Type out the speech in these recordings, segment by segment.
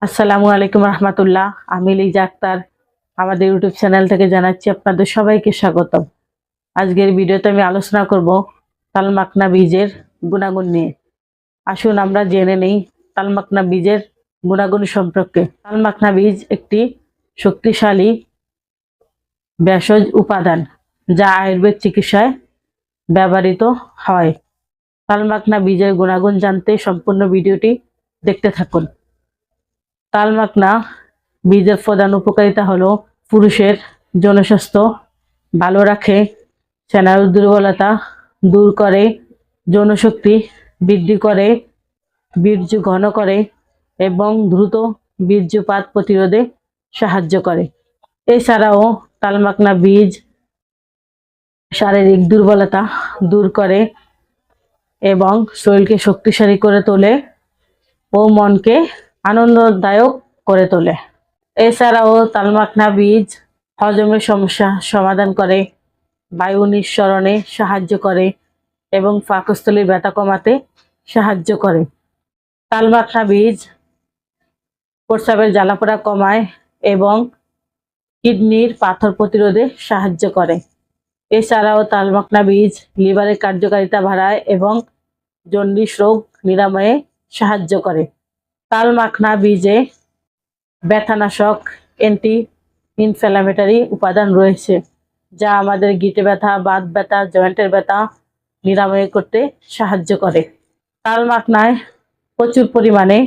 আসসালামু আলাইকুম রহমতুল্লাহ। আমি লিজা আক্তার আমাদের ইউটিউব চ্যানেল থেকে জানাচ্ছি আপনাদের সবাইকে স্বাগতম। আজকের ভিডিওতে আমি আলোচনা করব তালমাকনা বীজের গুণাগুণ নিয়ে। আসুন আমরা জেনে নেই তালমাকনা বীজের গুণাগুণ সম্পর্কে। তালমাকনা বীজ একটি শক্তিশালী ভেষজ উপাদান যা আয়ুর্বেদ চিকিৎসায় ব্যবহৃত হয়। তালমাকনা বীজের গুণাগুণ জানতে সম্পূর্ণ ভিডিওটি দেখতে থাকুন। তালমাকনা বীজের প্রধান উপকারিতা হলো পুরুষের যৌনস্বাস্থ্য ভালো রাখে, স্নায়ুর দুর্বলতা দূর করে, যৌনশক্তি বৃদ্ধি করে, বীর্য ঘন করে এবং দ্রুত বীর্যপাত প্রতিরোধে সাহায্য করে। এছাড়াও তালমাকনা বীজ শারীরিক দুর্বলতা দূর করে এবং শরীরকে শক্তিশালী করে তোলে ও মনকে আনন্দদায়ক করে তোলে। এছাড়াও তালমাকনা বীজ হজমের সমস্যা সমাধান করে, বায়ু নিঃসরণে সাহায্য করে এবং পাকস্থলীর ব্যথা কমাতে সাহায্য করে। তালমাকনা বীজ প্রস্রাবের জ্বালাপোড়া কমায় এবং কিডনির পাথর প্রতিরোধে সাহায্য করে। এছাড়াও তালমাকনা বীজ লিভারের কার্যকারিতা বাড়ায় এবং জন্ডিস রোগ নিরাময়ে সাহায্য করে। তালমাকনা বীজে ব্যথানাশক অ্যান্টি ইনফ্ল্যামেটরি উপাদান রয়েছে যা আমাদের গিঁটে ব্যথা, বাত ব্যথা, জয়েন্টের ব্যথা নিরাময় করতে সাহায্য করে। তালমাকনায় প্রচুর পরিমাণে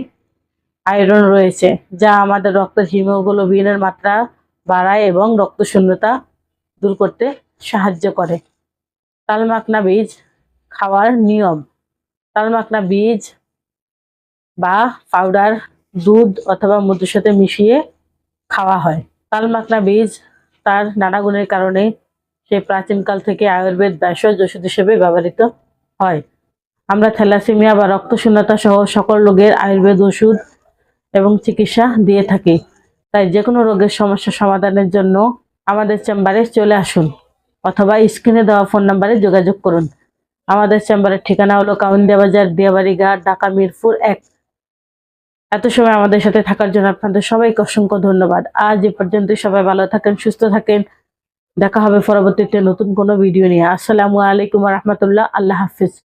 আয়রন রয়েছে যা আমাদের রক্তের হিমোগ্লোবিনের মাত্রা বাড়ায় এবং রক্তশূন্যতা দূর করতে সাহায্য করে। তালমাকনা বীজ খাওয়ার নিয়ম। তালমাকনা বীজ বা পাউডার দুধ অথবা মধুর সাথে মিশিয়ে খাওয়া হয়। তালমাকনা বীজ তার নানা গুণের কারণে সে প্রাচীনকাল থেকে আয়ুর্বেদ ভেষজ ওষুধ হিসেবে ব্যবহৃত হয়। আমরা থ্যালাসেমিয়া বা রক্তশূন্যতা সহ সকল রোগের আয়ুর্বেদ ওষুধ এবং চিকিৎসা দিয়ে থাকি। তাই যে কোনো রোগের সমস্যা সমাধানের জন্য আমাদের চেম্বারে চলে আসুন অথবা স্ক্রিনে দেওয়া ফোন নাম্বারে যোগাযোগ করুন। আমাদের চেম্বারের ঠিকানা হলো কাউন্দিয়া বাজার, দিয়াবাড়ি ঘাট, ঢাকা মিরপুর 1। এত সময় আমাদের সাথে থাকার জন্য আপনাদের সবাইকে অসংখ্য ধন্যবাদ। আজ এ পর্যন্ত, সবাই ভালো থাকেন, সুস্থ থাকেন। দেখা হবে পরবর্তীতে নতুন কোনো ভিডিও নিয়ে। আসসালামু আলাইকুম রহমতুল্লাহ। আল্লাহ হাফিজ।